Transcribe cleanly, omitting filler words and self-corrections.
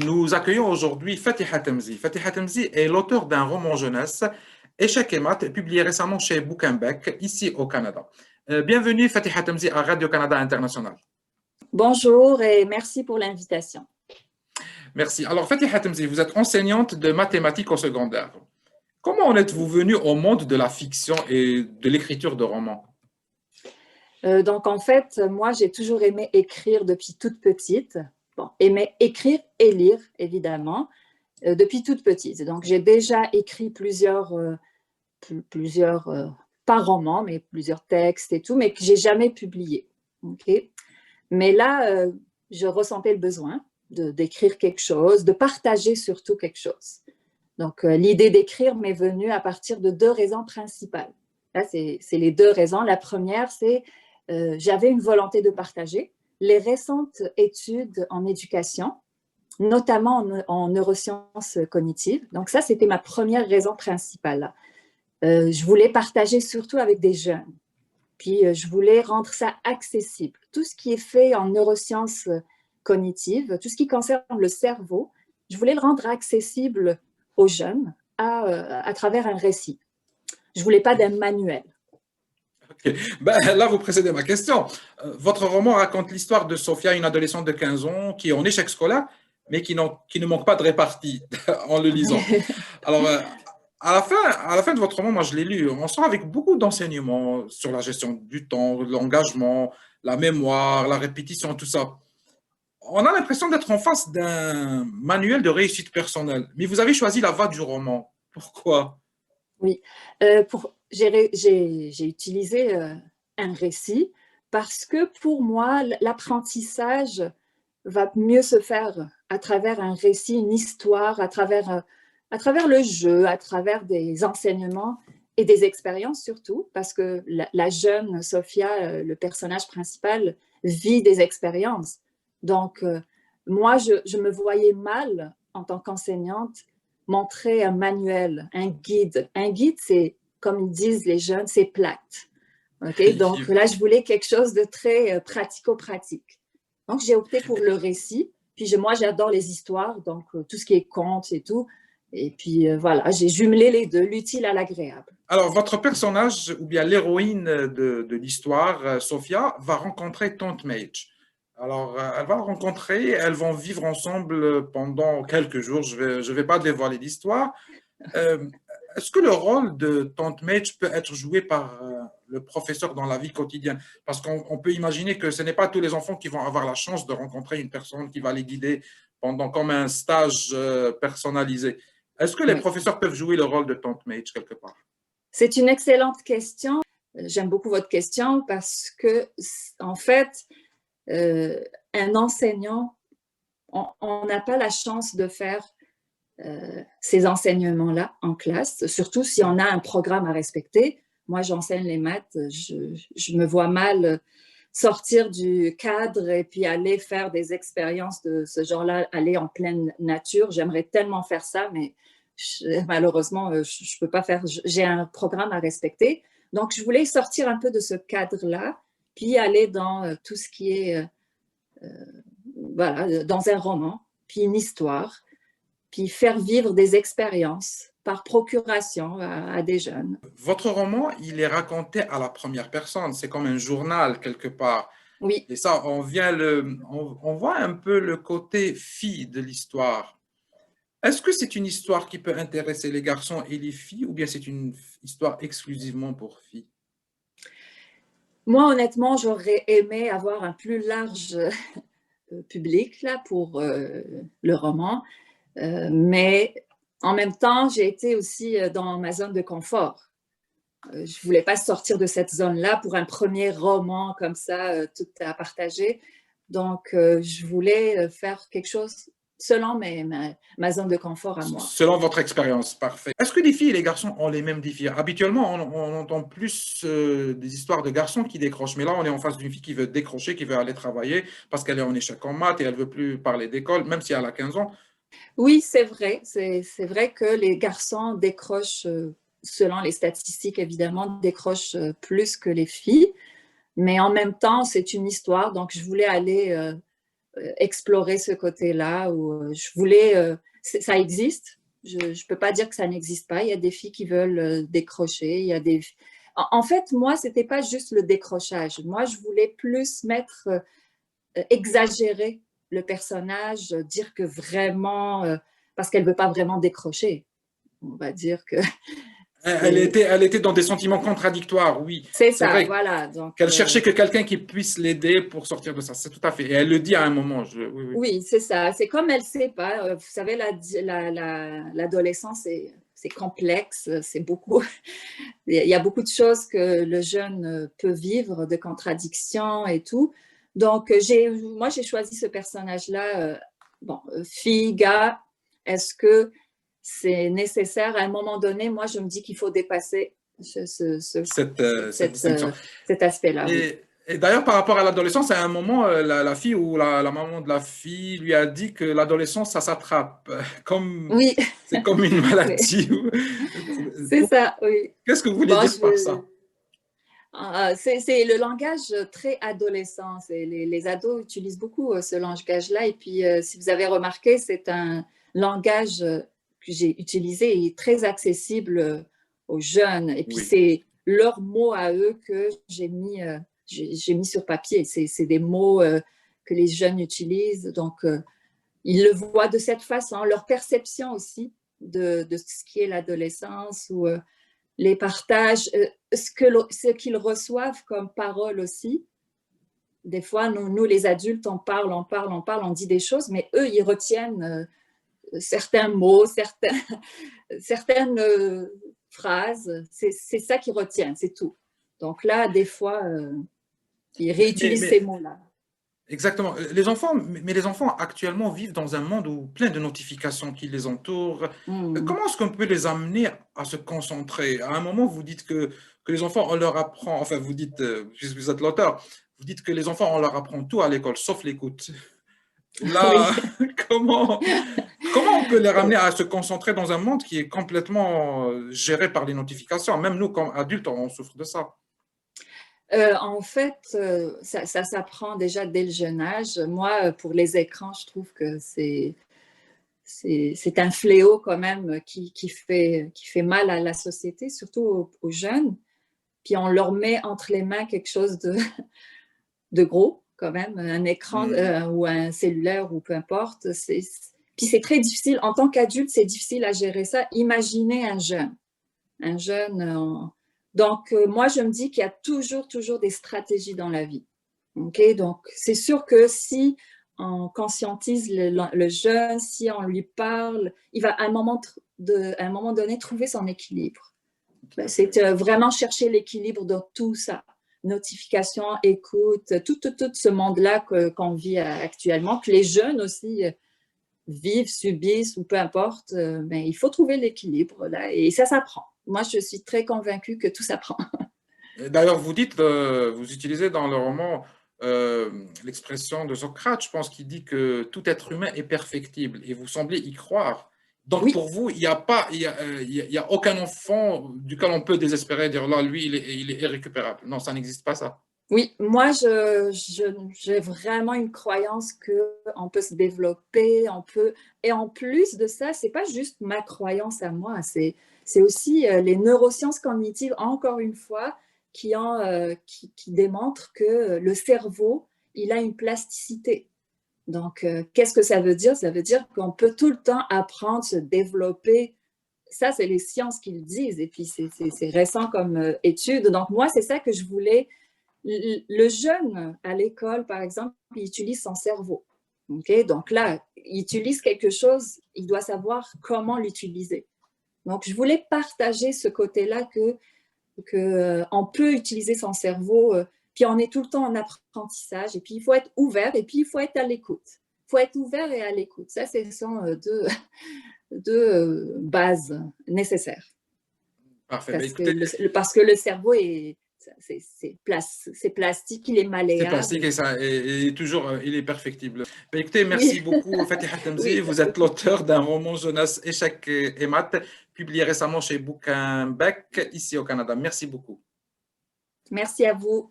Nous accueillons aujourd'hui Fatiha Temzi. Fatiha Temzi est l'auteur d'un roman jeunesse, Échecs et maths, publié récemment chez Book and Beck, ici au Canada. Bienvenue Fatiha Temzi à Radio-Canada International. Bonjour et merci pour l'invitation. Merci. Alors Fatiha Temzi, vous êtes enseignante de mathématiques au secondaire. Comment en êtes-vous venue au monde de la fiction et de l'écriture de romans? Donc en fait, moi j'ai toujours aimé écrire depuis toute petite. Bon, aimer écrire et lire évidemment depuis toute petite. Donc j'ai déjà écrit plusieurs pas romans, mais plusieurs textes et tout, mais que j'ai jamais publié. Okay. Mais là, je ressentais le besoin d'écrire quelque chose, de partager surtout quelque chose. Donc, l'idée d'écrire m'est venue à partir de deux raisons principales. Là, c'est les deux raisons. La première, c'est j'avais une volonté de partager les récentes études en éducation, notamment en neurosciences cognitives. Donc, ça, c'était ma première raison principale. Je voulais partager surtout avec des jeunes. Puis, je voulais rendre ça accessible. Tout ce qui est fait en neurosciences cognitives, tout ce qui concerne le cerveau, je voulais le rendre accessible aux jeunes à travers un récit. Je ne voulais pas d'un manuel. Okay. Ben, là, vous précédez ma question. Votre roman raconte l'histoire de Sophia, une adolescente de 15 ans qui est en échec scolaire, mais qui ne manque pas de répartie en le lisant. Alors, à la fin de votre roman, moi je l'ai lu, on sort avec beaucoup d'enseignements sur la gestion du temps, l'engagement, la mémoire, la répétition, tout ça. On a l'impression d'être en face d'un manuel de réussite personnelle. Mais vous avez choisi la voie du roman. Pourquoi? Oui, j'ai utilisé un récit parce que pour moi, l'apprentissage va mieux se faire à travers un récit, une histoire, à travers le jeu, à travers des enseignements et des expériences surtout, parce que la jeune Sophia, le personnage principal, vit des expériences. Donc, moi, je me voyais mal en tant qu'enseignante montrer un manuel, un guide. Un guide, c'est, comme ils disent les jeunes, c'est plate. Okay? Donc là, je voulais quelque chose de très pratico-pratique. Donc, j'ai opté pour le récit. Puis moi, j'adore les histoires, donc tout ce qui est contes et tout. Et puis voilà, j'ai jumelé les deux, l'utile à l'agréable. Alors, votre personnage, ou bien l'héroïne de l'histoire, Sophia, va rencontrer Tante Mage. Alors, elle va la rencontrer, elles vont vivre ensemble pendant quelques jours. Je vais pas dévoiler l'histoire. Euh, Est-ce que le rôle de Tante Mage peut être joué par le professeur dans la vie quotidienne? Parce qu'on peut imaginer que ce n'est pas tous les enfants qui vont avoir la chance de rencontrer une personne qui va les guider pendant comme un stage personnalisé. Est-ce que les Oui. professeurs peuvent jouer le rôle de Tante Mage quelque part? C'est une excellente question. J'aime beaucoup votre question parce que, en fait, un enseignant, on n'a pas la chance de faire ces enseignements-là en classe, surtout si on a un programme à respecter. Moi, j'enseigne les maths, je me vois mal sortir du cadre et puis aller faire des expériences de ce genre-là, aller en pleine nature. J'aimerais tellement faire ça, mais malheureusement, je ne peux pas faire. J'ai un programme à respecter. Donc, je voulais sortir un peu de ce cadre-là, puis aller dans tout ce qui est, voilà, dans un roman, puis une histoire, puis faire vivre des expériences par procuration à des jeunes. Votre roman, il est raconté à la première personne. C'est comme un journal quelque part. Oui. Et ça, on voit un peu le côté fille de l'histoire. Est-ce que c'est une histoire qui peut intéresser les garçons et les filles ou bien c'est une histoire exclusivement pour filles? Moi, honnêtement, j'aurais aimé avoir un plus large public là, pour le roman, mais en même temps, j'ai été aussi dans ma zone de confort. Je ne voulais pas sortir de cette zone-là pour un premier roman comme ça, tout à partager. Donc, je voulais faire quelque chose selon ma zone de confort à moi. Selon votre expérience, parfait. Est-ce que les filles et les garçons ont les mêmes défis? Habituellement, on entend plus des histoires de garçons qui décrochent, mais là, on est en face d'une fille qui veut décrocher, qui veut aller travailler parce qu'elle est en échec en maths et elle veut plus parler d'école, même si elle a 15 ans. Oui, c'est vrai. C'est vrai que les garçons décrochent, selon les statistiques évidemment, décrochent plus que les filles. Mais en même temps, c'est une histoire. Donc, je voulais aller explorer ce côté-là où je voulais, ça existe. Je ne peux pas dire que ça n'existe pas. Il y a des filles qui veulent décrocher. Il y a des... En fait, moi, ce n'était pas juste le décrochage. Moi, je voulais plus mettre, exagérer le personnage, dire que vraiment, parce qu'elle ne veut pas vraiment décrocher. On va dire que Elle était dans des sentiments contradictoires, oui. c'est C'est ça, vrai voilà. Donc, qu'elle cherchait que quelqu'un qui puisse l'aider pour sortir de ça. C'est tout à fait. Et elle le dit à un moment. Oui, oui. oui, c'est ça. C'est comme elle ne sait pas. Vous savez, l'adolescence, c'est complexe. C'est beaucoup. Il y a beaucoup de choses que le jeune peut vivre, de contradictions et tout. Donc, moi, j'ai choisi ce personnage-là. Bon, fille, gars, est-ce que c'est nécessaire? À un moment donné, moi, je me dis qu'il faut dépasser Cette distinction. cet aspect-là, oui. Et d'ailleurs, par rapport à l'adolescence, à un moment, la fille ou la maman de la fille lui a dit que l'adolescence, ça s'attrape. Oui, C'est comme une maladie. c'est ça, oui. Qu'est-ce que vous voulez Bon, dire par ça? c'est le langage très adolescent. Les ados utilisent beaucoup ce langage-là. Et puis, si vous avez remarqué, c'est un langage que j'ai utilisé et très accessible aux jeunes. Et puis, Oui. c'est leurs mots à eux que j'ai mis sur papier. C'est des mots que les jeunes utilisent. Donc, ils le voient de cette façon. Leur perception aussi de ce qui est l'adolescence ou les partages, ce qu'ils reçoivent comme parole aussi. Des fois, nous, les adultes, on parle, on dit des choses, mais eux, ils retiennent certains mots, certaines phrases. C'est ça qu'ils retiennent, c'est tout. Donc là, des fois, ils réutilisent ces mots-là. Exactement. Les enfants, mais les enfants actuellement vivent dans un monde où plein de notifications qui les entourent. Comment est-ce qu'on peut les amener à se concentrer? À un moment, vous dites que les enfants, on leur apprend, enfin, vous dites, puisque vous êtes l'auteur, vous dites que les enfants, on leur apprend tout à l'école, sauf l'écoute. Là, Oui. comment, comment on peut les ramener à se concentrer dans un monde qui est complètement géré par les notifications? Même nous, comme adultes, on souffre de ça. En fait, ça s'apprend déjà dès le jeune âge. Moi, pour les écrans, je trouve que c'est un fléau quand même qui fait mal à la société, surtout aux jeunes. Puis on leur met entre les mains quelque chose de gros quand même, un écran ou un cellulaire ou peu importe. Puis c'est très difficile, en tant qu'adulte, c'est difficile à gérer ça. Imaginez un jeune. Donc, moi, je me dis qu'il y a toujours des stratégies dans la vie. Okay? Donc, c'est sûr que si on conscientise le jeune, si on lui parle, il va à un moment donné trouver son équilibre. C'est vraiment chercher l'équilibre dans tout ça. Notification, écoute, tout ce monde-là qu'on vit actuellement, que les jeunes aussi vivent, subissent ou peu importe, mais il faut trouver l'équilibre là et ça s'apprend. Moi, je suis très convaincue que tout s'apprend. D'ailleurs, vous dites, vous utilisez dans le roman l'expression de Socrate, je pense, qui dit que tout être humain est perfectible et vous semblez y croire. Donc, Oui, pour vous, il n'y a pas, il y a aucun enfant duquel on peut désespérer, dire là, lui, il est irrécupérable. Non, ça n'existe pas, ça. oui. Moi, j'ai vraiment une croyance qu'on peut se développer, et en plus de ça, c'est pas juste ma croyance à moi, c'est aussi les neurosciences cognitives, encore une fois, qui démontrent que le cerveau, il a une plasticité. Donc, qu'est-ce que ça veut dire? Ça veut dire qu'on peut tout le temps apprendre, se développer. Ça, c'est les sciences qui le disent. Et puis, c'est récent comme étude. Donc, moi, c'est ça que je voulais. Le jeune à l'école, par exemple, il utilise son cerveau. Okay? Donc là, il utilise quelque chose, il doit savoir comment l'utiliser. Donc, je voulais partager ce côté-là que on peut utiliser son cerveau, puis on est tout le temps en apprentissage, et puis il faut être ouvert, et puis il faut être à l'écoute. Il faut être ouvert et à l'écoute. Ça, ce sont deux bases nécessaires. Parfait. Ben, écoutez, Parce que le cerveau c'est plastique, il est c'est malléable. plastique et ça et toujours, il est perfectible. Ben, écoutez, merci Oui, beaucoup, Fatiha Temzi. oui, Vous êtes l'auteur d'un roman jeunesse Échec et maths, publié récemment chez Bouquin Bec, ici au Canada. Merci beaucoup. merci à vous.